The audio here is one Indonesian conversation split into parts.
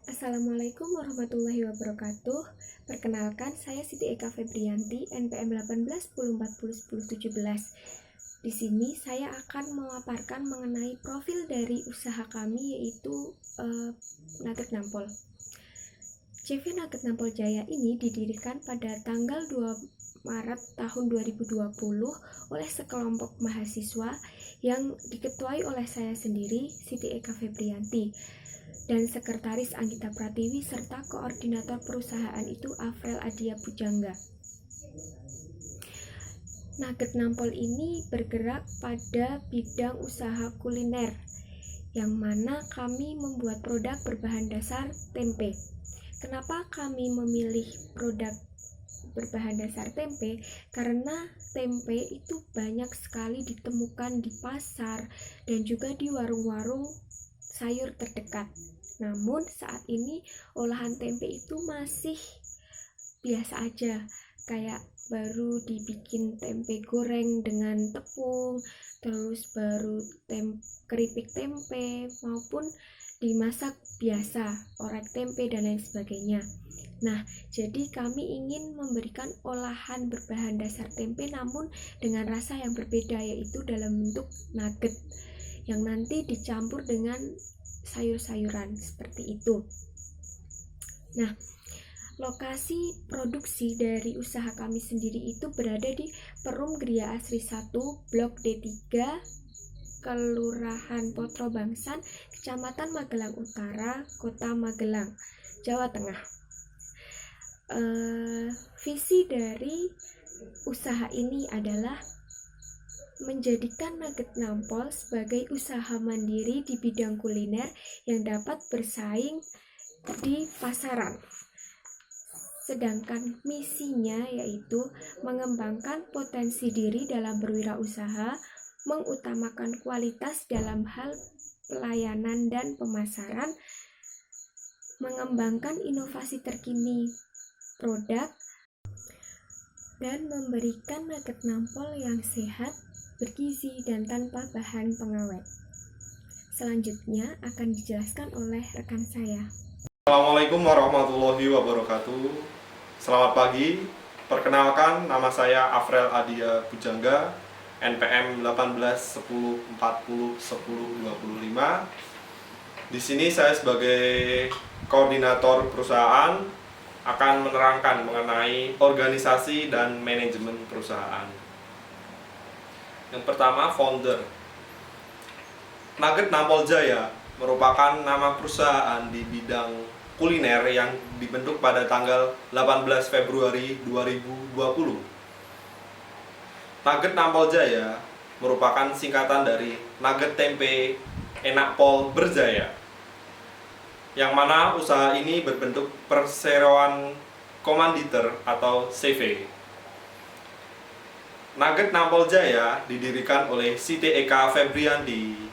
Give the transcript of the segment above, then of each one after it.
Assalamualaikum warahmatullahi wabarakatuh. Perkenalkan, saya Siti Eka Febrianti, NPM 18 10 40 10 17. Di sini saya akan memaparkan mengenai profil dari usaha kami, yaitu Nugget Nampol. CV Nugget Nampol Jaya ini didirikan pada tanggal 2 Maret tahun 2020 oleh sekelompok mahasiswa yang diketuai oleh saya sendiri, Siti Eka Febrianti, dan Sekretaris Anggita Pratiwi serta Koordinator perusahaan itu Afril Adia Pujangga. Nugget Nampol ini bergerak pada bidang usaha kuliner, yang mana kami membuat produk berbahan dasar tempe. Kenapa kami memilih produk berbahan dasar tempe? Karena tempe itu banyak sekali ditemukan di pasar dan juga di warung-warung sayur terdekat. Namun saat ini olahan tempe itu masih biasa aja, kayak baru dibikin tempe goreng dengan tepung, terus baru keripik tempe, maupun dimasak biasa, orek tempe dan lain sebagainya. Nah, jadi kami ingin memberikan olahan berbahan dasar tempe namun dengan rasa yang berbeda, yaitu dalam bentuk nugget yang nanti dicampur dengan sayur-sayuran seperti itu. Nah, lokasi produksi dari usaha kami sendiri itu berada di Perum Gria Asri 1, Blok D3, Kelurahan Potro Bangsan, Kecamatan Magelang Utara, Kota Magelang, Jawa Tengah. Visi dari usaha ini adalah menjadikan Nugget Nampol sebagai usaha mandiri di bidang kuliner yang dapat bersaing di pasaran. Sedangkan misinya yaitu mengembangkan potensi diri dalam berwirausaha, mengutamakan kualitas dalam hal pelayanan dan pemasaran, mengembangkan inovasi terkini produk, dan memberikan Nugget Nampol yang sehat, bergizi, dan tanpa bahan pengawet. Selanjutnya akan dijelaskan oleh rekan saya. Assalamualaikum warahmatullahi wabarakatuh. Selamat pagi. Perkenalkan, nama saya Afril Adia Pujangga, NPM 18 10 40 10 25. Di sini saya sebagai koordinator perusahaan akan menerangkan mengenai organisasi dan manajemen perusahaan. Yang pertama, founder. Nugget Nampol Jaya merupakan nama perusahaan di bidang kuliner yang dibentuk pada tanggal 18 Februari 2020. Nugget Nampol Jaya merupakan singkatan dari Nugget Tempe Enak Pol Berjaya, yang mana usaha ini berbentuk perseroan komanditer atau CV. Nugget Nampol Jaya didirikan oleh Siti Eka Febrianti,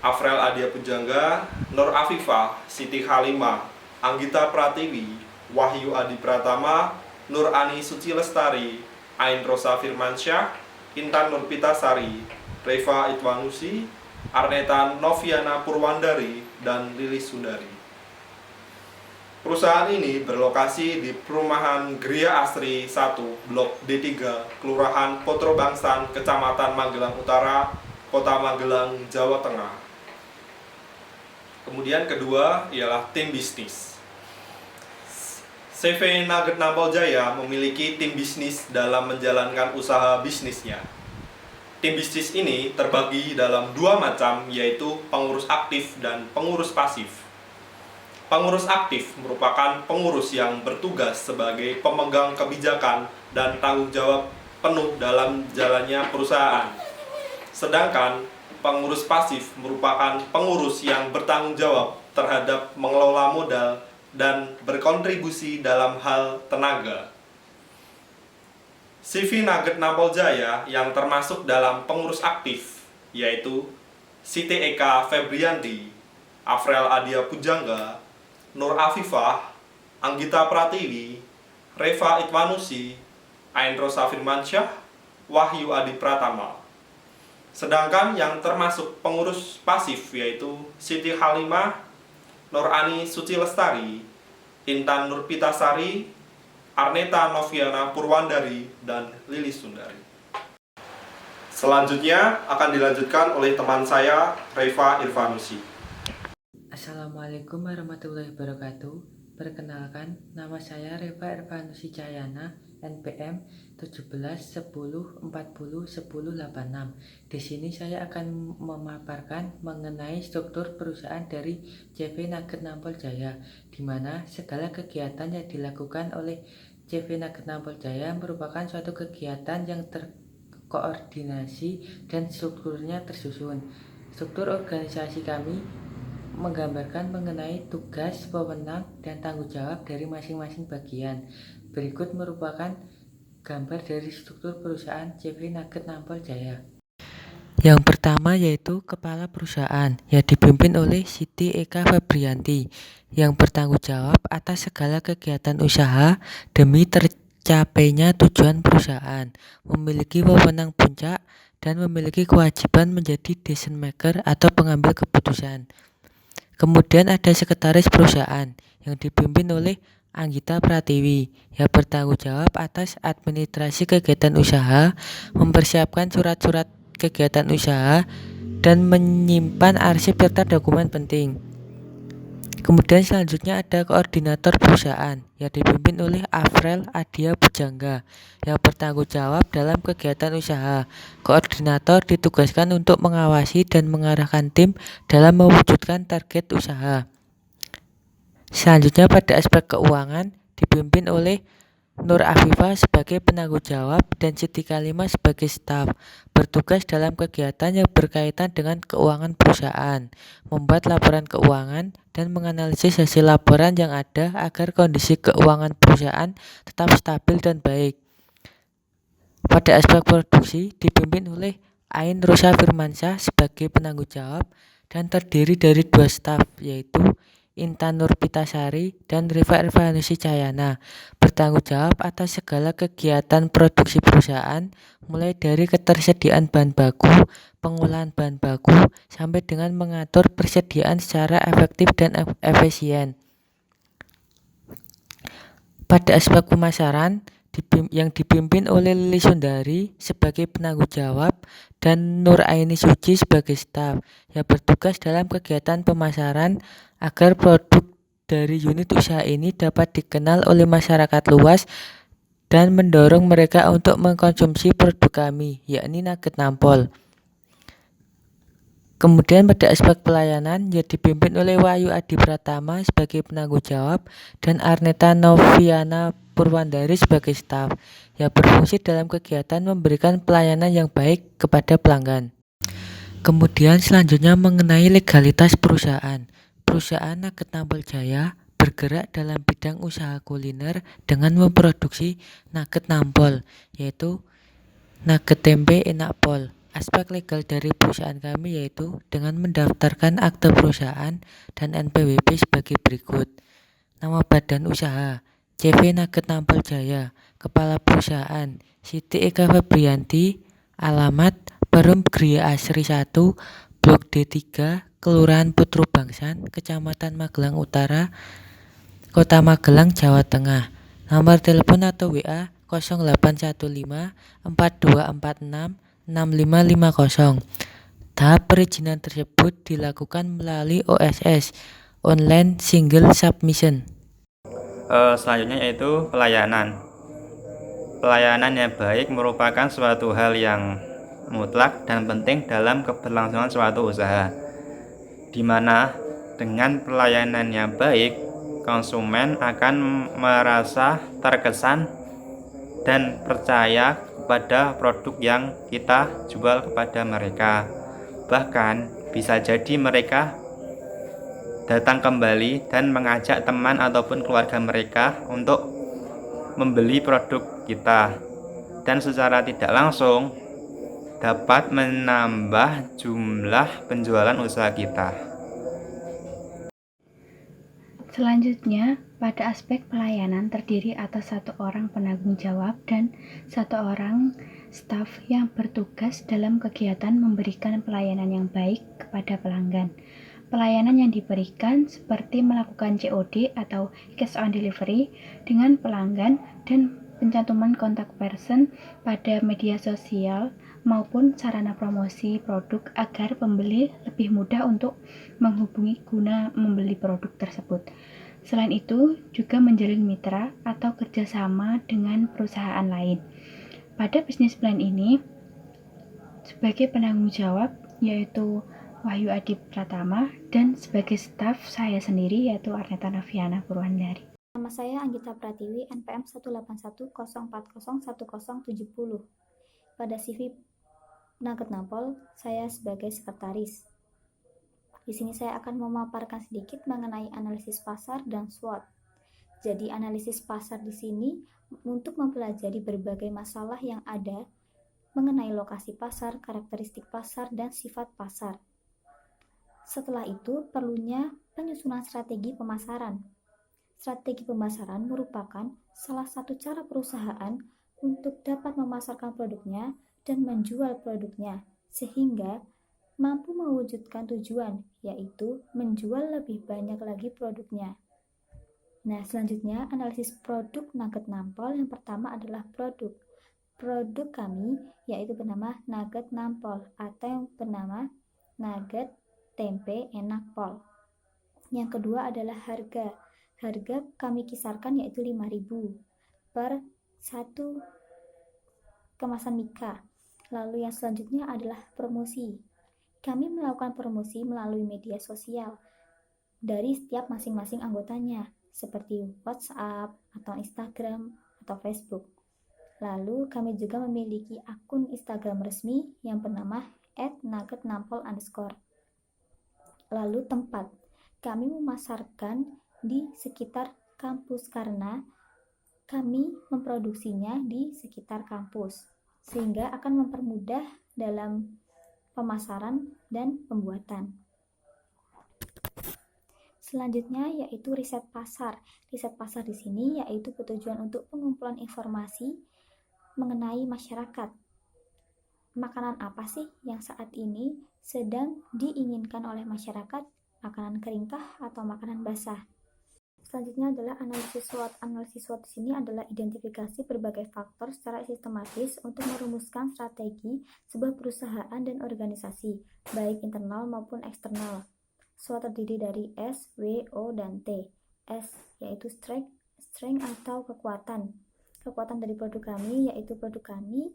Afril Adia Pujangga, Nur Afifah, Siti Halimah, Anggita Pratiwi, Wahyu Adi Pratama, Nur Ani Suci Lestari, Ain Rosa Firmansyah, Intan Nurpitasari, Reva Itwanusi, Arneta Noviana Purwandari, dan Lilis Sundari. Perusahaan ini berlokasi di Perumahan Gria Asri 1, Blok D3, Kelurahan Potro Bangsan, Kecamatan Magelang Utara, Kota Magelang, Jawa Tengah. Kemudian kedua ialah tim bisnis. CV Nugget Nampol Jaya memiliki tim bisnis dalam menjalankan usaha bisnisnya. Tim bisnis ini terbagi dalam dua macam, yaitu pengurus aktif dan pengurus pasif. Pengurus aktif merupakan pengurus yang bertugas sebagai pemegang kebijakan dan tanggung jawab penuh dalam jalannya perusahaan. Sedangkan pengurus pasif merupakan pengurus yang bertanggung jawab terhadap mengelola modal dan berkontribusi dalam hal tenaga. CV Nugget Nampol Jaya yang termasuk dalam pengurus aktif yaitu Siti Eka Febrianti, Afril Adia Pujangga, Nur Afifah, Anggita Pratiwi, Reva Itwanusi, Ain Rosa Firmansyah, Wahyu Adi Pratama. Sedangkan yang termasuk pengurus pasif yaitu Siti Halimah, Nurani Suci Lestari, Intan Nurpitasari, Arneta Noviana Purwandari, dan Lilis Sundari. Selanjutnya akan dilanjutkan oleh teman saya, Reva Irvanusi. Assalamualaikum warahmatullahi wabarakatuh. Perkenalkan, nama saya Reva Irvanusi Cahyana, NPM 1710401086. Di sini saya akan memaparkan mengenai struktur perusahaan dari CV Nugget Nampol Jaya, di mana segala kegiatan yang dilakukan oleh CV Nugget Nampol Jaya merupakan suatu kegiatan yang terkoordinasi dan strukturnya tersusun. Struktur organisasi kami menggambarkan mengenai tugas, wewenang, dan tanggung jawab dari masing-masing bagian. Berikut merupakan gambar dari struktur perusahaan CV Nugget Nampol Jaya. Yang pertama yaitu kepala perusahaan yang dipimpin oleh Siti Eka Febrianti yang bertanggung jawab atas segala kegiatan usaha demi tercapainya tujuan perusahaan, memiliki wewenang puncak, dan memiliki kewajiban menjadi decision maker atau pengambil keputusan. Kemudian ada sekretaris perusahaan yang dipimpin oleh Anggita Pratiwi yang bertanggung jawab atas administrasi kegiatan usaha, mempersiapkan surat-surat kegiatan usaha, dan menyimpan arsip serta dokumen penting. Kemudian selanjutnya ada koordinator perusahaan yang dipimpin oleh Afrel Adia Bujangga yang bertanggung jawab dalam kegiatan usaha. Koordinator ditugaskan untuk mengawasi dan mengarahkan tim dalam mewujudkan target usaha. Selanjutnya pada aspek keuangan dipimpin oleh Nur Afifah sebagai penanggung jawab dan Siti Kalimah sebagai staf, bertugas dalam kegiatan yang berkaitan dengan keuangan perusahaan, membuat laporan keuangan, dan menganalisis hasil laporan yang ada agar kondisi keuangan perusahaan tetap stabil dan baik. Pada aspek produksi dipimpin oleh Ain Rosa Firmansyah sebagai penanggung jawab dan terdiri dari 2 staf yaitu Intan Nurpitasari dan Reva Irvanusi Cahyana, bertanggung jawab atas segala kegiatan produksi perusahaan mulai dari ketersediaan bahan baku, pengolahan bahan baku, sampai dengan mengatur persediaan secara efektif dan efisien. Pada aspek pemasaran yang dipimpin oleh Lilis Sundari sebagai penanggung jawab dan Nur Aini Suci sebagai staf yang bertugas dalam kegiatan pemasaran agar produk dari unit usaha ini dapat dikenal oleh masyarakat luas dan mendorong mereka untuk mengkonsumsi produk kami, yakni Nugget Nampol. Kemudian pada aspek pelayanan yang dipimpin oleh Wahyu Adi Pratama sebagai penanggung jawab dan Arneta Noviana Purwandari sebagai staf yang berfungsi dalam kegiatan memberikan pelayanan yang baik kepada pelanggan. Kemudian selanjutnya mengenai legalitas perusahaan. Perusahaan Nugget Nampol Jaya bergerak dalam bidang usaha kuliner dengan memproduksi nugget nampol, yaitu nugget tempe enak pol. Aspek legal dari perusahaan kami yaitu dengan mendaftarkan akte perusahaan dan NPWP sebagai berikut. Nama badan usaha CV Nugget Nampol Jaya, kepala perusahaan Siti Eka Febrianti, alamat Perum Gria Asri 1, Blok D3, Kelurahan Putru Bangsan, Kecamatan Magelang Utara, Kota Magelang, Jawa Tengah. Nomor telepon atau WA 0815 4246 6550. Tahap perizinan tersebut dilakukan melalui OSS, Online Single Submission. Selanjutnya yaitu pelayanan. Pelayanan yang baik merupakan suatu hal yang mutlak dan penting dalam keberlangsungan suatu usaha, di mana dengan pelayanan yang baik, konsumen akan merasa terkesan dan percaya kepada produk yang kita jual kepada mereka. Bahkan bisa jadi mereka datang kembali dan mengajak teman ataupun keluarga mereka untuk membeli produk kita, dan secara tidak langsung dapat menambah jumlah penjualan usaha kita. Selanjutnya, pada aspek pelayanan terdiri atas 1 orang penanggung jawab dan 1 orang staf yang bertugas dalam kegiatan memberikan pelayanan yang baik kepada pelanggan. Pelayanan yang diberikan seperti melakukan COD atau cash on delivery dengan pelanggan dan pencantuman kontak person pada media sosial maupun sarana promosi produk agar pembeli lebih mudah untuk menghubungi guna membeli produk tersebut. Selain itu, juga menjalin mitra atau kerjasama dengan perusahaan lain. Pada bisnis plan ini, sebagai penanggung jawab yaitu Wahyu Adi Pratama, dan sebagai staf saya sendiri yaitu Arneta Naviana Purwandari. Nama saya Anggita Pratiwi, NPM 18104011070. Pada CV Nugget Nampol, saya sebagai sekretaris. Di sini saya akan memaparkan sedikit mengenai analisis pasar dan SWOT. Jadi analisis pasar di sini untuk mempelajari berbagai masalah yang ada mengenai lokasi pasar, karakteristik pasar, dan sifat pasar. Setelah itu, perlunya penyusunan strategi pemasaran. Strategi pemasaran merupakan salah satu cara perusahaan untuk dapat memasarkan produknya dan menjual produknya, sehingga mampu mewujudkan tujuan, yaitu menjual lebih banyak lagi produknya. Nah, selanjutnya analisis produk Nugget Nampol. Yang pertama adalah produk. Produk kami yaitu bernama Nugget Nampol atau yang bernama Nugget Tempe Enak Pol. Yang kedua adalah harga. Harga kami kisarkan yaitu 5.000 per satu kemasan Mika. Lalu yang selanjutnya adalah promosi. Kami melakukan promosi melalui media sosial dari setiap masing-masing anggotanya, seperti WhatsApp atau Instagram atau Facebook. Lalu kami juga memiliki akun Instagram resmi yang bernama @nuggetnampol_. Lalu tempat, kami memasarkan di sekitar kampus karena kami memproduksinya di sekitar kampus, sehingga akan mempermudah dalam pemasaran dan pembuatan. Selanjutnya yaitu riset pasar. Riset pasar di sini yaitu bertujuan untuk pengumpulan informasi mengenai masyarakat. Makanan apa sih yang saat ini sedang diinginkan oleh masyarakat? Makanan keringkah atau makanan basah? Selanjutnya adalah analisis SWOT. Analisis SWOT di sini adalah identifikasi berbagai faktor secara sistematis untuk merumuskan strategi sebuah perusahaan dan organisasi, baik internal maupun eksternal. SWOT terdiri dari S, W, O, dan T. S yaitu strength atau kekuatan. Kekuatan dari produk kami yaitu produk kami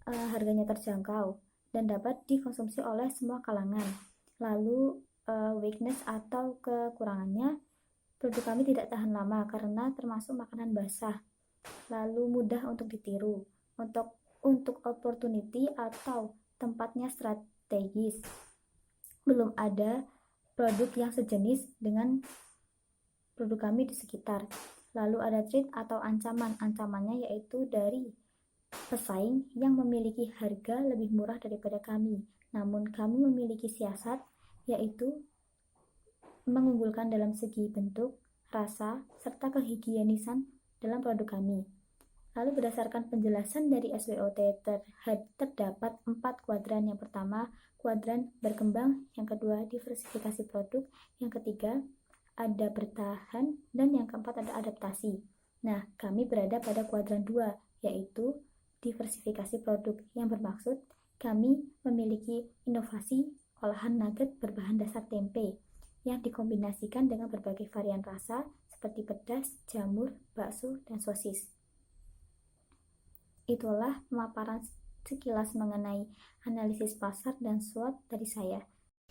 harganya terjangkau dan dapat dikonsumsi oleh semua kalangan. Lalu weakness atau kekurangannya, produk kami tidak tahan lama karena termasuk makanan basah. Lalu mudah untuk ditiru. Untuk opportunity atau tempatnya strategis. Belum ada produk yang sejenis dengan produk kami di sekitar. Lalu ada threat atau ancaman. Ancamannya yaitu dari pesaing yang memiliki harga lebih murah daripada kami. Namun kami memiliki siasat yaitu mengunggulkan dalam segi bentuk, rasa, serta kehigienisan dalam produk kami. Lalu berdasarkan penjelasan dari SWOT terdapat 4 kuadran. Yang pertama, kuadran berkembang. Yang kedua, diversifikasi produk. Yang ketiga, ada bertahan. Dan yang keempat, ada adaptasi. Nah, kami berada pada kuadran 2, yaitu diversifikasi produk, yang bermaksud kami memiliki inovasi olahan nugget berbahan dasar tempe yang dikombinasikan dengan berbagai varian rasa seperti pedas, jamur, bakso, dan sosis. Itulah pemaparan sekilas mengenai analisis pasar dan SWOT dari saya.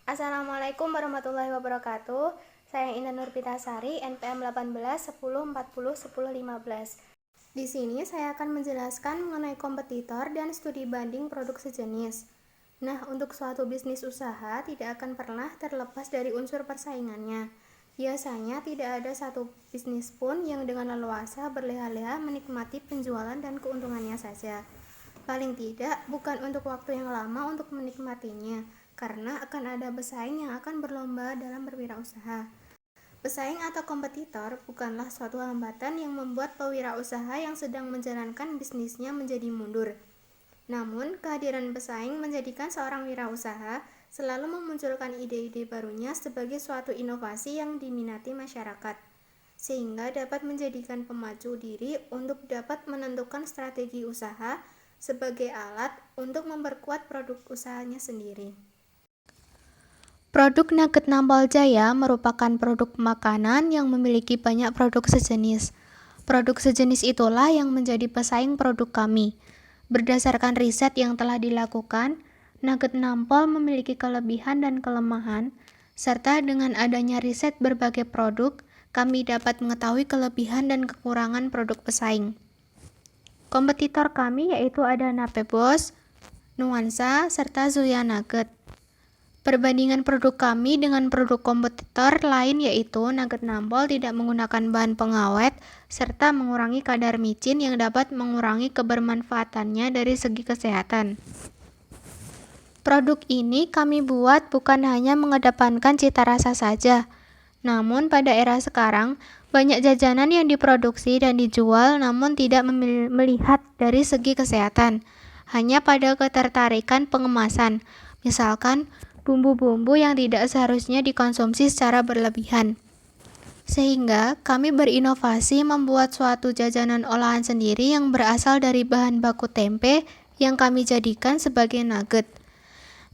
Assalamualaikum warahmatullahi wabarakatuh. Saya Indah Nurpitasari, NPM 18 10 40 10 15. Di sini saya akan menjelaskan mengenai kompetitor dan studi banding produk sejenis. Nah, untuk suatu bisnis usaha tidak akan pernah terlepas dari unsur persaingannya. Biasanya tidak ada satu bisnis pun yang dengan leluasa berleha-leha menikmati penjualan dan keuntungannya saja. Paling tidak, bukan untuk waktu yang lama untuk menikmatinya, karena akan ada pesaing yang akan berlomba dalam berwirausaha. Pesaing atau kompetitor bukanlah suatu hambatan yang membuat pewirausaha yang sedang menjalankan bisnisnya menjadi mundur. Namun, kehadiran pesaing menjadikan seorang wirausaha selalu memunculkan ide-ide barunya sebagai suatu inovasi yang diminati masyarakat, sehingga dapat menjadikan pemacu diri untuk dapat menentukan strategi usaha sebagai alat untuk memperkuat produk usahanya sendiri. Produk Nugget Nampol Jaya merupakan produk makanan yang memiliki banyak produk sejenis. Produk sejenis itulah yang menjadi pesaing produk kami. Berdasarkan riset yang telah dilakukan, Nugget Nampol memiliki kelebihan dan kelemahan, serta dengan adanya riset berbagai produk, kami dapat mengetahui kelebihan dan kekurangan produk pesaing. Kompetitor kami yaitu ada Napebos, Nuansa, serta Zuya Nugget. Perbandingan produk kami dengan produk kompetitor lain yaitu Nugget Nampol tidak menggunakan bahan pengawet serta mengurangi kadar micin yang dapat mengurangi kebermanfaatannya dari segi kesehatan. Produk ini kami buat bukan hanya mengedepankan cita rasa saja, namun pada era sekarang banyak jajanan yang diproduksi dan dijual namun tidak melihat dari segi kesehatan, hanya pada ketertarikan pengemasan, misalkan bumbu-bumbu yang tidak seharusnya dikonsumsi secara berlebihan. Sehingga kami berinovasi membuat suatu jajanan olahan sendiri yang berasal dari bahan baku tempe yang kami jadikan sebagai nugget.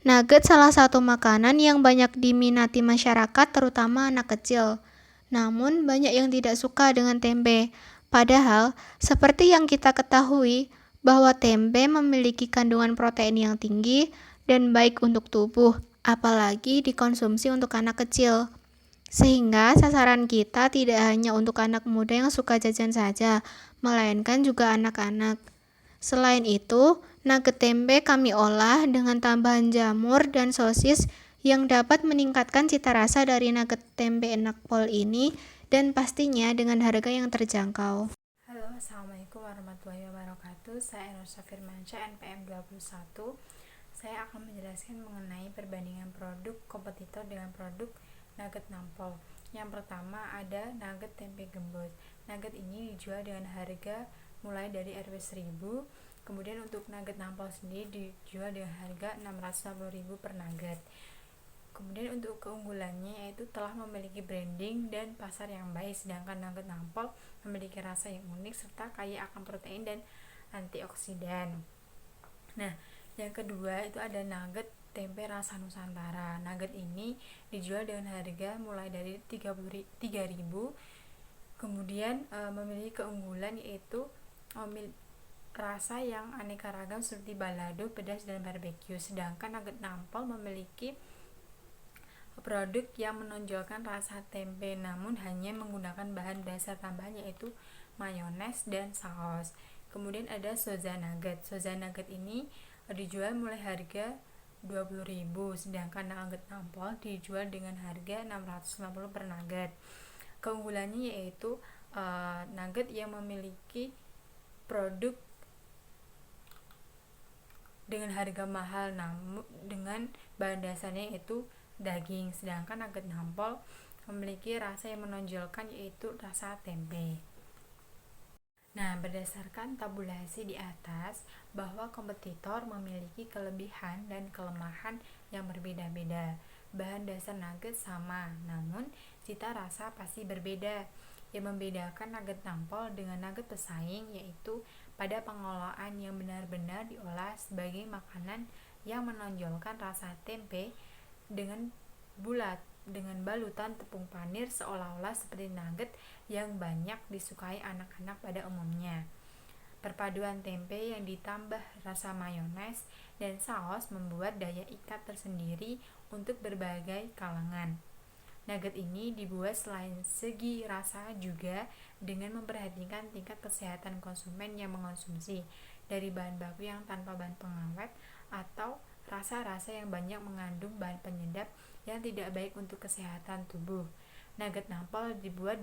Nugget salah satu makanan yang banyak diminati masyarakat terutama anak kecil. Namun banyak yang tidak suka dengan tempe. Padahal seperti yang kita ketahui bahwa tempe memiliki kandungan protein yang tinggi dan baik untuk tubuh, apalagi dikonsumsi untuk anak kecil. Sehingga sasaran kita tidak hanya untuk anak muda yang suka jajan saja, melainkan juga anak-anak. Selain itu, nugget tempe kami olah dengan tambahan jamur dan sosis yang dapat meningkatkan cita rasa dari nugget tempe Nampol ini dan pastinya dengan harga yang terjangkau. Halo, Assalamualaikum warahmatullahi wabarakatuh. Saya Erosa Firmansyah, NPM 21. Saya akan menjelaskan mengenai perbandingan produk kompetitor dengan produk Nugget Nampol. Yang pertama ada nugget tempe gembus. Nugget ini dijual dengan harga mulai dari Rp 1.000. Kemudian untuk nugget Nampol sendiri dijual dengan harga Rp650.000 per nugget. Kemudian untuk keunggulannya yaitu telah memiliki branding dan pasar yang baik, sedangkan nugget Nampol memiliki rasa yang unik serta kaya akan protein dan antioksidan. Nah, yang kedua itu ada nugget tempe rasa Nusantara. Nugget ini dijual dengan harga mulai dari Rp3.000. Kemudian memiliki keunggulan yaitu rasa yang aneka ragam seperti balado, pedas, dan barbeque. Sedangkan nugget Nampol memiliki produk yang menonjolkan rasa tempe namun hanya menggunakan bahan dasar tambahan yaitu mayones dan saus. Kemudian ada Soza Nugget. Soza Nugget ini dijual mulai harga Rp20.000, sedangkan nugget Nampol dijual dengan harga Rp650 per nugget. Keunggulannya yaitu nugget yang memiliki produk dengan harga mahal namun dengan bahan dasarnya yaitu daging, sedangkan nugget Nampol memiliki rasa yang menonjolkan yaitu rasa tempe. Nah, berdasarkan tabulasi di atas bahwa kompetitor memiliki kelebihan dan kelemahan yang berbeda-beda. Bahan dasar nugget sama, namun cita rasa pasti berbeda. Yang membedakan nugget Nampol dengan nugget pesaing yaitu pada pengolahan yang benar-benar diolah sebagai makanan yang menonjolkan rasa tempe dengan bulat dengan balutan tepung panir seolah-olah seperti nugget yang banyak disukai anak-anak pada umumnya. Perpaduan tempe yang ditambah rasa mayones dan saus membuat daya ikat tersendiri untuk berbagai kalangan. Nugget ini dibuat selain segi rasa juga dengan memperhatikan tingkat kesehatan konsumen yang mengonsumsi dari bahan baku yang tanpa bahan pengawet atau rasa-rasa yang banyak mengandung bahan penyedap yang tidak baik untuk kesehatan tubuh. Nugget Nampol dibuat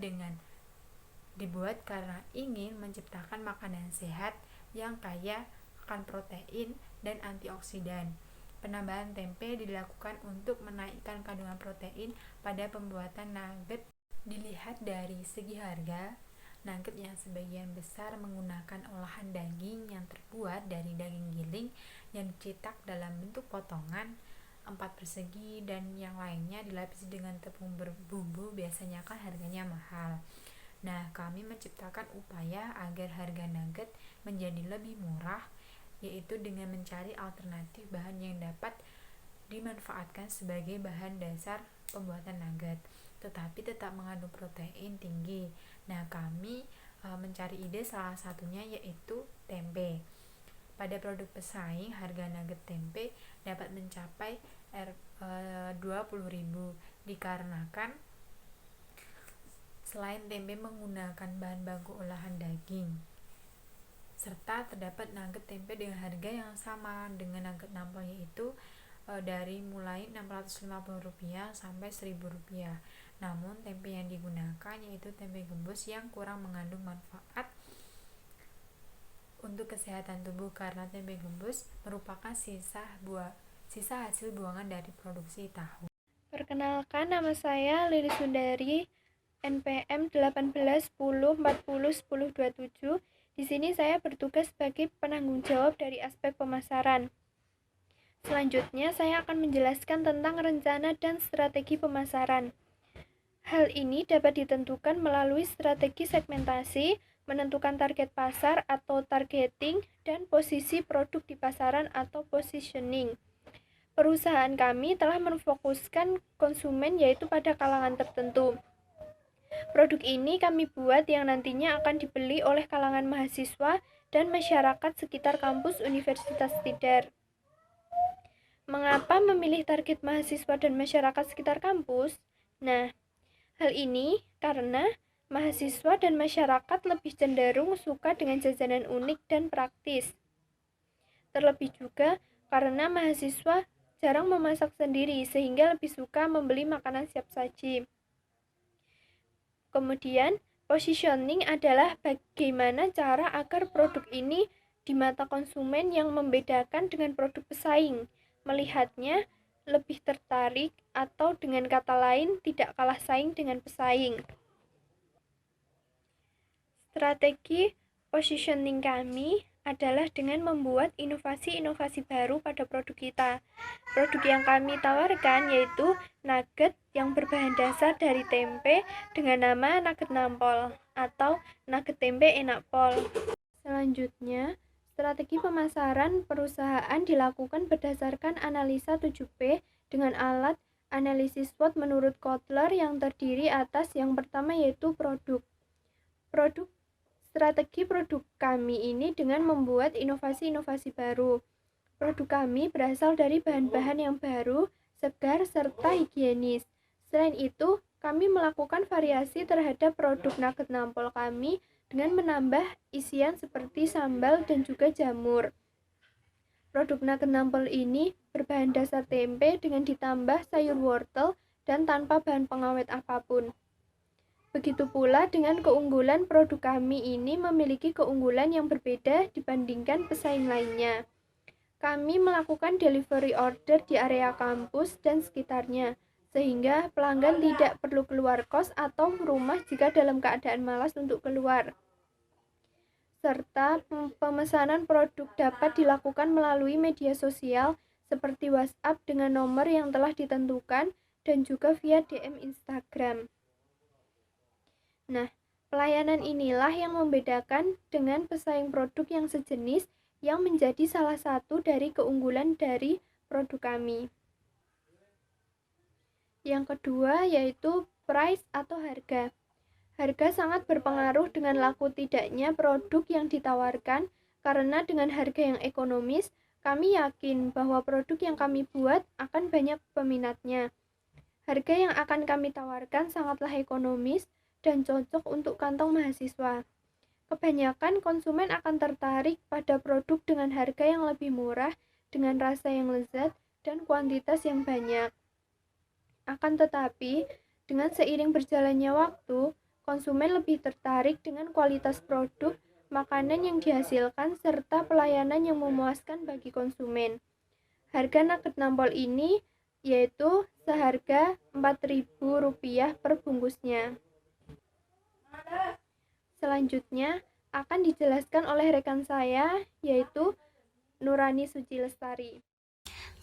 karena ingin menciptakan makanan sehat yang kaya akan protein dan antioksidan. Penambahan tempe dilakukan untuk menaikkan kandungan protein pada pembuatan nugget. Dilihat dari segi harga, nugget yang sebagian besar menggunakan olahan daging yang terbuat dari daging giling yang dicetak dalam bentuk potongan 4 persegi, dan yang lainnya dilapisi dengan tepung berbumbu, biasanya kan harganya mahal. Nah, kami menciptakan upaya agar harga nugget menjadi lebih murah, yaitu dengan mencari alternatif bahan yang dapat dimanfaatkan sebagai bahan dasar pembuatan nugget, tetapi tetap mengandung protein tinggi. Nah, kami mencari ide, salah satunya yaitu tempe. Pada produk pesaing, harga nugget tempe dapat mencapai 20.000 dikarenakan selain tempe menggunakan bahan baku olahan daging, serta terdapat nugget tempe dengan harga yang sama dengan nugget nampol, yaitu dari mulai Rp650 sampai Rp1.000. Namun tempe yang digunakan yaitu tempe gembus yang kurang mengandung manfaat untuk kesehatan tubuh, karena tempe gembus merupakan sisa hasil buangan dari produksi tahu. Perkenalkan, nama saya Lili Sundari, NPM 18 10 40 10 27. Di sini saya bertugas sebagai penanggung jawab dari aspek pemasaran. Selanjutnya, saya akan menjelaskan tentang rencana dan strategi pemasaran. Hal ini dapat ditentukan melalui strategi segmentasi, menentukan target pasar atau targeting, dan posisi produk di pasaran atau positioning. Perusahaan kami telah memfokuskan konsumen yaitu pada kalangan tertentu. Produk ini kami buat yang nantinya akan dibeli oleh kalangan mahasiswa dan masyarakat sekitar kampus Universitas Tidar. Mengapa memilih target mahasiswa dan masyarakat sekitar kampus? Nah, hal ini karena mahasiswa dan masyarakat lebih cenderung suka dengan jajanan unik dan praktis. Terlebih juga karena mahasiswa jarang memasak sendiri sehingga lebih suka membeli makanan siap saji. Kemudian, positioning adalah bagaimana cara agar produk ini di mata konsumen yang membedakan dengan produk pesaing, melihatnya lebih tertarik atau dengan kata lain tidak kalah saing dengan pesaing. Strategi positioning kami adalah dengan membuat inovasi-inovasi baru pada produk kita. Produk yang kami tawarkan yaitu nugget yang berbahan dasar dari tempe dengan nama nugget nampol atau nugget tempe enak pol. Selanjutnya, strategi pemasaran perusahaan dilakukan berdasarkan analisa 7P dengan alat analisis SWOT menurut Kotler yang terdiri atas yang pertama yaitu produk. Strategi produk kami ini dengan membuat inovasi-inovasi baru. Produk kami berasal dari bahan-bahan yang baru, segar, serta higienis. Selain itu, kami melakukan variasi terhadap produk nugget nampol kami dengan menambah isian seperti sambal dan juga jamur. Produk nugget nampol ini berbahan dasar tempe dengan ditambah sayur wortel dan tanpa bahan pengawet apapun. Begitu pula dengan keunggulan produk kami ini memiliki keunggulan yang berbeda dibandingkan pesaing lainnya. Kami melakukan delivery order di area kampus dan sekitarnya, sehingga pelanggan tidak perlu keluar kos atau rumah jika dalam keadaan malas untuk keluar. Serta pemesanan produk dapat dilakukan melalui media sosial seperti WhatsApp dengan nomor yang telah ditentukan dan juga via DM Instagram. Nah, pelayanan inilah yang membedakan dengan pesaing produk yang sejenis yang menjadi salah satu dari keunggulan dari produk kami. Yang kedua yaitu price atau harga. Harga sangat berpengaruh dengan laku tidaknya produk yang ditawarkan, karena dengan harga yang ekonomis, kami yakin bahwa produk yang kami buat akan banyak peminatnya. Harga yang akan kami tawarkan sangatlah ekonomis dan cocok untuk kantong mahasiswa. Kebanyakan konsumen akan tertarik pada produk dengan harga yang lebih murah, dengan rasa yang lezat, dan kuantitas yang banyak. Akan tetapi, dengan seiring berjalannya waktu, konsumen lebih tertarik dengan kualitas produk, makanan yang dihasilkan, serta pelayanan yang memuaskan bagi konsumen. Harga nugget nampol ini yaitu seharga Rp4.000 per bungkusnya. Selanjutnya akan dijelaskan oleh rekan saya yaitu Nurani Suci Lestari.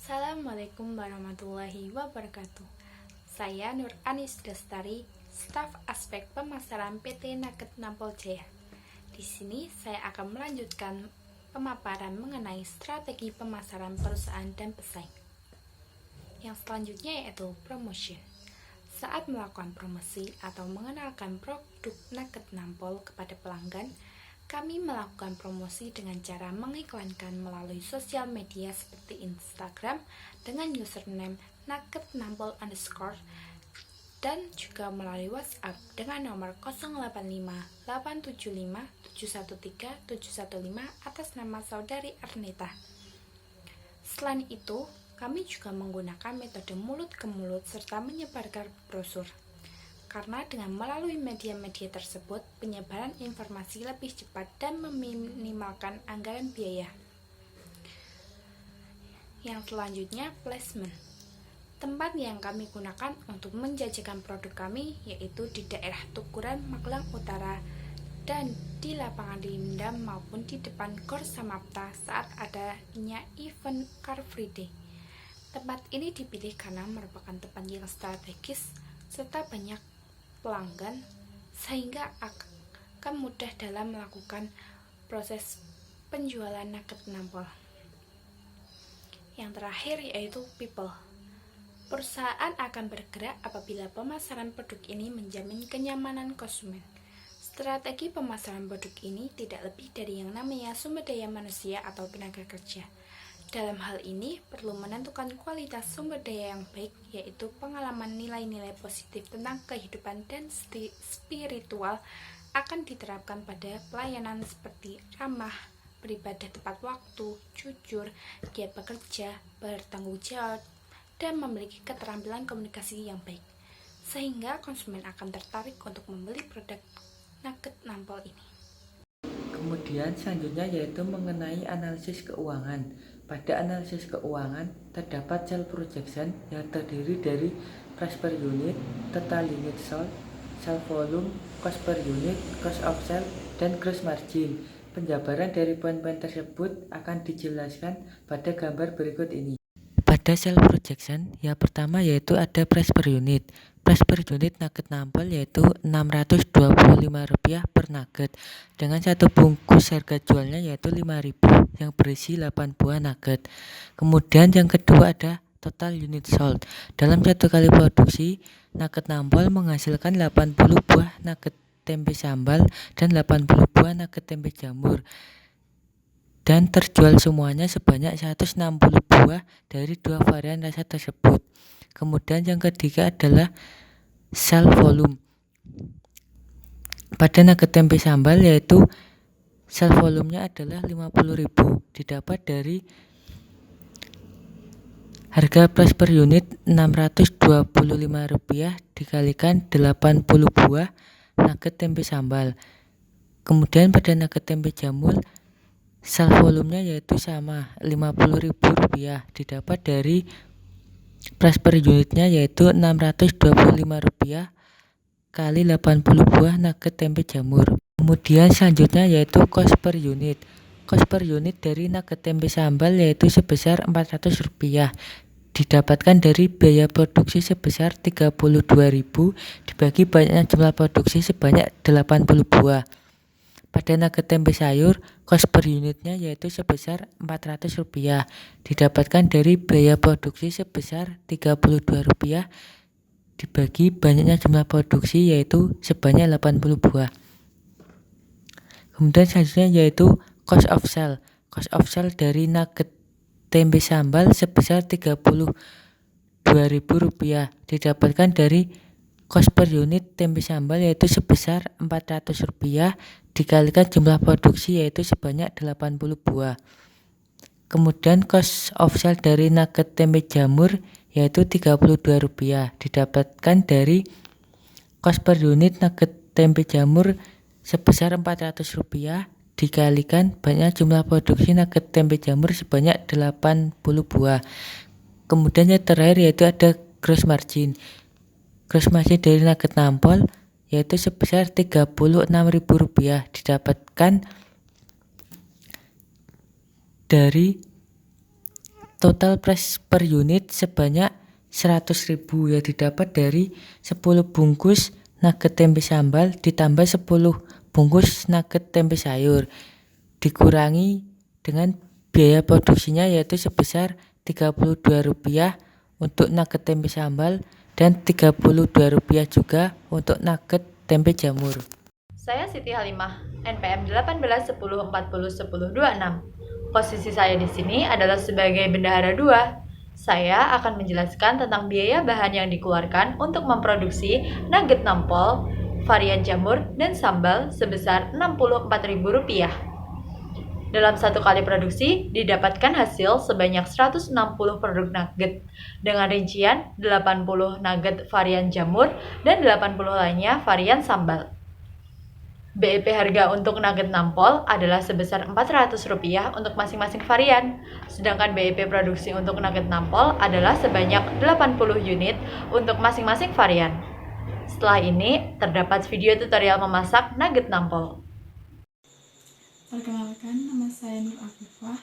Assalamualaikum warahmatullahi wabarakatuh. Saya Nur Anis Dastari, staf aspek pemasaran PT Nugget Nampol Jaya. Di sini saya akan melanjutkan pemaparan mengenai strategi pemasaran perusahaan dan pesaing. Yang selanjutnya yaitu promotion. Saat melakukan promosi atau mengenalkan produk Nugget Nampol kepada pelanggan, kami melakukan promosi dengan cara mengiklankan melalui sosial media seperti Instagram dengan username Nugget Nampol _ dan juga melalui WhatsApp dengan nomor 085 875 713 715 atas nama saudari Ernita. Selain itu, kami juga menggunakan metode mulut ke mulut serta menyebarkan brosur. Karena dengan melalui media-media tersebut, penyebaran informasi lebih cepat dan meminimalkan anggaran biaya. Yang selanjutnya, placement. Tempat yang kami gunakan untuk menjajakan produk kami yaitu di daerah Tukuran, Magelang Utara, dan di lapangan Lindam maupun di depan Gor Samapta saat adanya event Car Free Day. Tempat ini dipilih karena merupakan tempat yang strategis serta banyak pelanggan sehingga akan mudah dalam melakukan proses penjualan Nugget Nampol. Yang terakhir yaitu people. Perusahaan akan bergerak apabila pemasaran produk ini menjamin kenyamanan konsumen. Strategi pemasaran produk ini tidak lebih dari yang namanya sumber daya manusia atau tenaga kerja. Dalam hal ini, perlu menentukan kualitas sumber daya yang baik, yaitu pengalaman nilai-nilai positif tentang kehidupan dan spiritual akan diterapkan pada pelayanan seperti ramah, beribadah tepat waktu, jujur, giat bekerja, bertanggung jawab, dan memiliki keterampilan komunikasi yang baik, sehingga konsumen akan tertarik untuk membeli produk Nugget Nampol ini. Kemudian selanjutnya yaitu mengenai analisis keuangan. Pada analisis keuangan terdapat sales projection yang terdiri dari price per unit, total unit sold, sales volume, cost per unit, cost of sale, dan gross margin. Penjabaran dari poin-poin tersebut akan dijelaskan pada gambar berikut ini. Pada sales projection, yang pertama yaitu ada price per unit. Price per unit Nugget Nampol yaitu Rp625 per nugget dengan satu bungkus harga jualnya yaitu Rp5.000 yang berisi 8 buah nugget. Kemudian yang kedua ada total unit sold. Dalam satu kali produksi, Nugget Nampol menghasilkan 80 buah nugget tempe sambal dan 80 buah nugget tempe jamur. Dan terjual semuanya sebanyak 160 buah dari dua varian rasa tersebut. Kemudian yang ketiga adalah sales volume. Pada nugget tempe sambal yaitu sales volumenya adalah 50.000, didapat dari harga price per unit Rp625 dikalikan 80 buah nugget tempe sambal. Kemudian pada nugget tempe jamur sales volumenya yaitu sama Rp50.000, didapat dari price per unitnya yaitu Rp625 kali 80 buah nugget tempe jamur. Kemudian selanjutnya yaitu cost per unit. Cost per unit dari nugget tempe sambal yaitu sebesar Rp400, didapatkan dari biaya produksi sebesar Rp32.000 dibagi banyaknya jumlah produksi sebanyak 80 buah. Pada nugget tempe sayur, cost per unitnya yaitu sebesar Rp400, didapatkan dari biaya produksi sebesar Rp32 dibagi banyaknya jumlah produksi yaitu sebanyak 80 buah. Kemudian selanjutnya yaitu cost of sale. Cost of sale dari nugget tempe sambal sebesar Rp32.000, didapatkan dari cost per unit tempe sambal yaitu sebesar Rp400 dikalikan jumlah produksi yaitu sebanyak 80 buah. Kemudian cost of sale dari nugget tempe jamur yaitu Rp32, didapatkan dari cost per unit nugget tempe jamur sebesar Rp400 dikalikan banyak jumlah produksi nugget tempe jamur sebanyak 80 buah. Kemudian yang terakhir yaitu ada gross margin. Gross margin dari Nugget Nampol yaitu sebesar Rp36.000, didapatkan dari Total price per unit sebanyak 100.000 yang didapat dari 10 bungkus nugget tempe sambal ditambah 10 bungkus nugget tempe sayur, dikurangi dengan biaya produksinya yaitu sebesar Rp32 untuk nugget tempe sambal dan Rp32 juga untuk nugget tempe jamur. Saya Siti Halimah, NPM 1810401026. Posisi saya di sini adalah sebagai bendahara 2. Saya akan menjelaskan tentang biaya bahan yang dikeluarkan untuk memproduksi nugget nampol, varian jamur, dan sambal sebesar Rp64.000. Dalam satu kali produksi, didapatkan hasil sebanyak 160 produk nugget dengan rincian 80 nugget varian jamur dan 80 lainnya varian sambal. BEP harga untuk nugget nampol adalah sebesar Rp400 untuk masing-masing varian, sedangkan BEP produksi untuk nugget nampol adalah sebanyak 80 unit untuk masing-masing varian. Setelah ini, terdapat video tutorial memasak nugget nampol. Perkenalkan, nama saya Nur Afifah,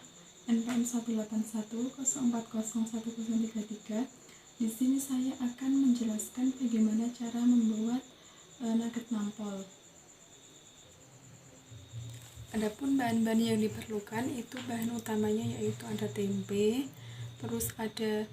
NPM 18104011033. Di sini saya akan menjelaskan bagaimana cara membuat nugget nampol. Adapun bahan-bahan yang diperlukan itu bahan utamanya yaitu ada tempe, terus ada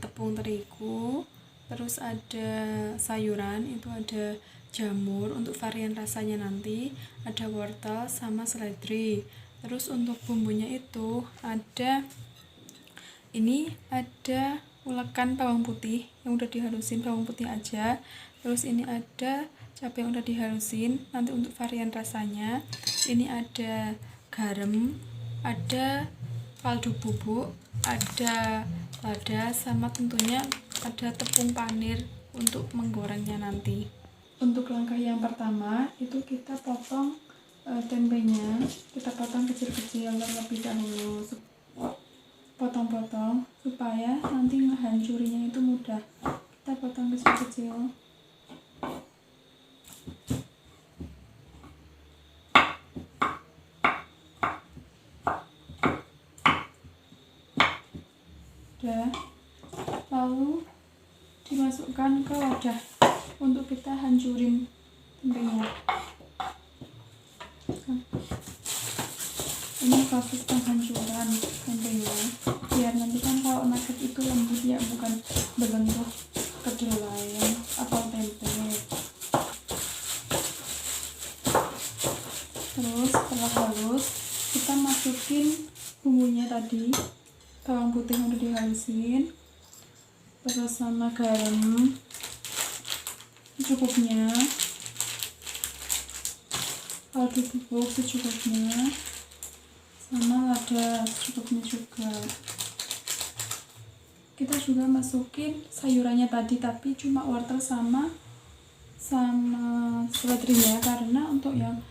tepung terigu, terus ada sayuran, itu ada jamur untuk varian rasanya nanti, ada wortel sama seledri. Terus untuk bumbunya itu ada ulekan bawang putih yang udah dihalusin, bawang putih aja. Terus ini ada cabai yang udah dihalusin nanti untuk varian rasanya. Ini ada garam, ada kaldu bubuk, ada lada, sama tentunya ada tepung panir untuk menggorengnya nanti. Untuk langkah yang pertama itu kita potong tempenya, kita potong kecil-kecil terlebih dahulu, potong-potong supaya nanti ngehancurinya itu mudah. Kita potong kecil-kecil. Lalu dimasukkan ke wadah untuk kita hancurin tempenya. Ini proses penghancuran tempenya biar nanti kan kalau nugget itu lembut ya, bukan berbentuk kedelai atau tempe. Terus setelah halus kita masukin bumbunya tadi, bawang putih yang udah dihalusin, terus sama garam secukupnya, kaldu bubuk secukupnya, sama lada secukupnya juga. Kita juga masukin sayurannya tadi, tapi cuma wortel sama seledrinya, karena untuk yang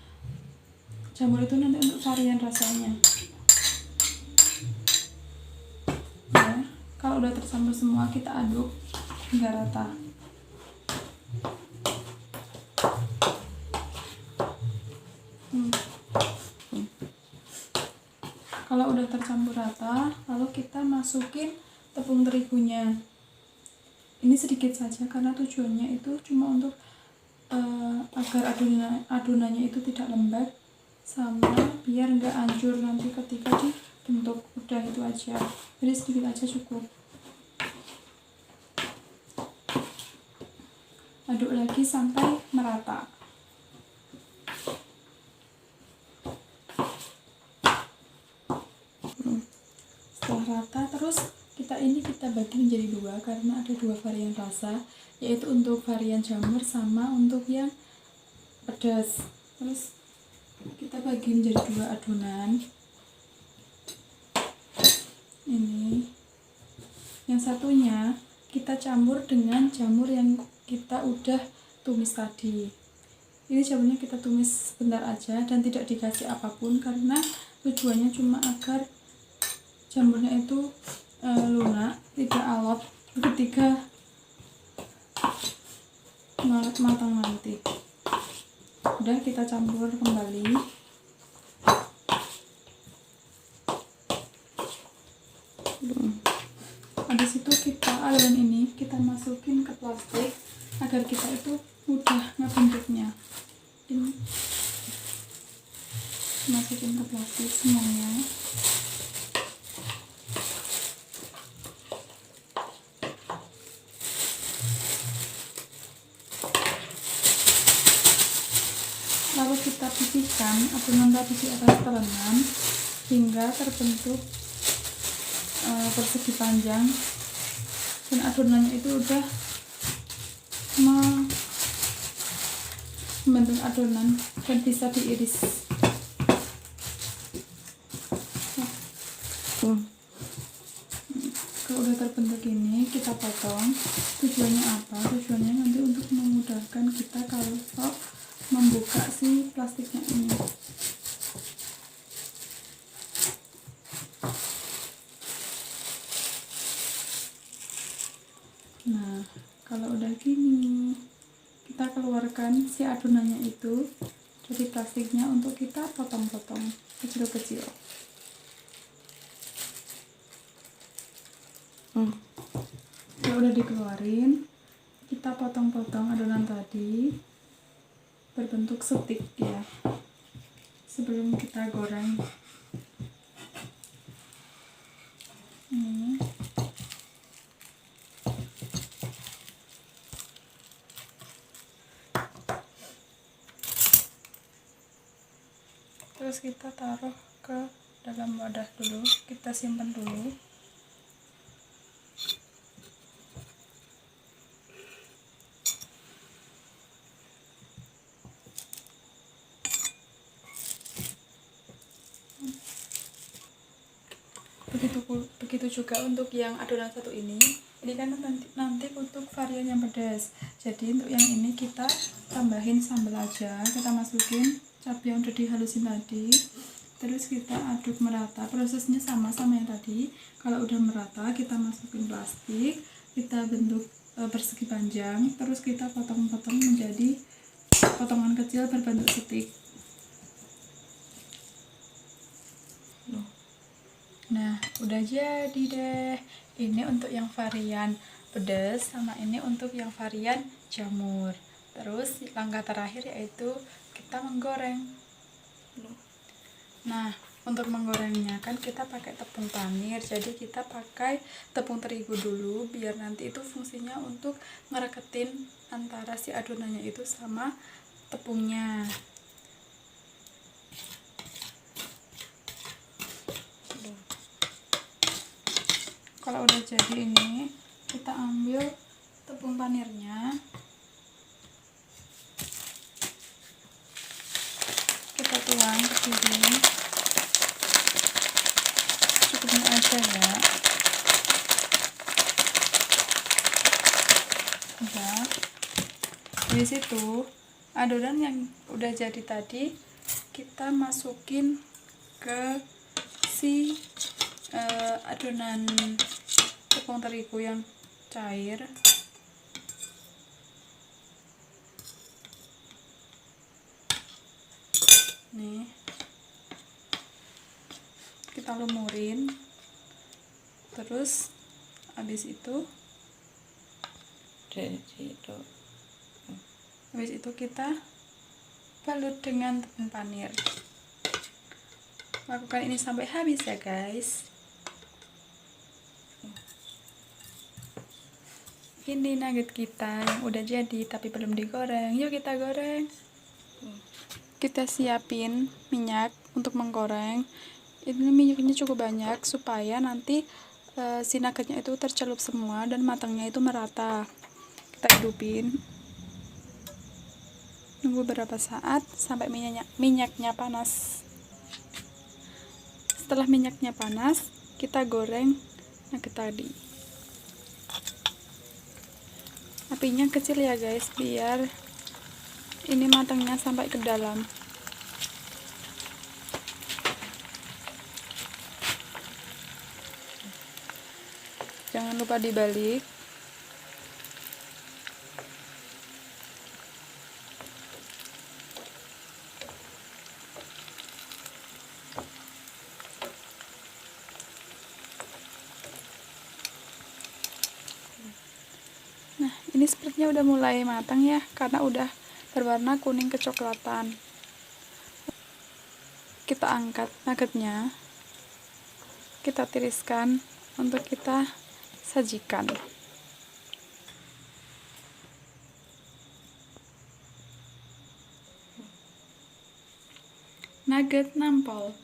jamur itu nanti untuk varian rasanya. Kalau udah tercampur semua, kita aduk hingga rata. Kalau udah tercampur rata, lalu kita masukin tepung terigunya. Ini sedikit saja karena tujuannya itu cuma untuk agar adonannya itu tidak lembab, sama biar nggak hancur nanti ketika dibentuk. Udah itu aja, jadi sedikit aja cukup. Aduk lagi sampai merata. Setelah rata, terus kita bagi menjadi dua karena ada dua varian rasa, yaitu untuk varian jamur sama untuk yang pedas. Terus kita bagi menjadi dua adonan. Ini yang satunya kita campur dengan jamur yang kita udah tumis tadi. Ini jamurnya kita tumis sebentar aja dan tidak dikasih apapun karena tujuannya cuma agar jamurnya itu lunak, tidak alot ketika matang nanti. Udah, kita campur kembali. habis itu adonan ini kita masukin ke plastik agar kita itu mudah ngebentuknya. Ini masukin ke plastik semuanya. Lalu kita pipihkan adonan tadi di atas telengan hingga terbentuk persegi panjang, dan adonannya itu udah membentuk adonan dan bisa diiris. Kalau udah terbentuk ini kita potong. Tujuannya apa? Tujuannya nanti untuk memudahkan kita kalau membuka si plastiknya ini. Nah, kalau udah gini, kita keluarkan si adonannya itu dari plastiknya untuk kita potong-potong kecil-kecil. Kalau udah dikeluarin, kita potong-potong adonan tadi berbentuk stik ya, sebelum kita goreng. Ini terus kita taruh ke dalam wadah dulu, kita simpan dulu. Begitu juga untuk yang adonan satu ini kan nanti untuk varian yang pedas. Jadi untuk yang ini kita tambahin sambal aja, kita masukin cabai yang udah dihalusin tadi, terus kita aduk merata. Prosesnya sama yang tadi. Kalau udah merata kita masukin plastik, kita bentuk persegi panjang, terus kita potong-potong menjadi potongan kecil berbentuk stik. Nah, udah jadi deh. Ini untuk yang varian pedas, sama ini untuk yang varian jamur. Terus langkah terakhir yaitu kita menggoreng. Nah, untuk menggorengnya kan kita pakai tepung panir, jadi kita pakai tepung terigu dulu biar nanti itu fungsinya untuk ngereketin antara si adonannya itu sama tepungnya. Kalau udah jadi ini, kita ambil tepung panirnya, kita tuang ke sini, cukupnya aja ya. Udah. Di situ adonan yang udah jadi tadi kita masukin ke si adonan tepung terigu yang cair. Nih, kita lumurin, terus habis itu kita balut dengan tepung panir. Lakukan ini sampai habis ya guys. Ini nugget kita yang udah jadi tapi belum digoreng. Yuk kita goreng. Kita siapin minyak untuk menggoreng. Ini minyaknya cukup banyak supaya nanti si nuggetnya itu tercelup semua dan matangnya itu merata. Kita hidupin. Nunggu beberapa saat sampai minyaknya panas. Setelah minyaknya panas, kita goreng nugget tadi. Apinya kecil ya guys, biar ini matangnya sampai ke dalam. Jangan lupa dibalik. Ini sepertinya udah mulai matang ya, karena udah berwarna kuning kecoklatan. Kita angkat nuggetnya, kita tiriskan untuk kita sajikan. Nugget nampol.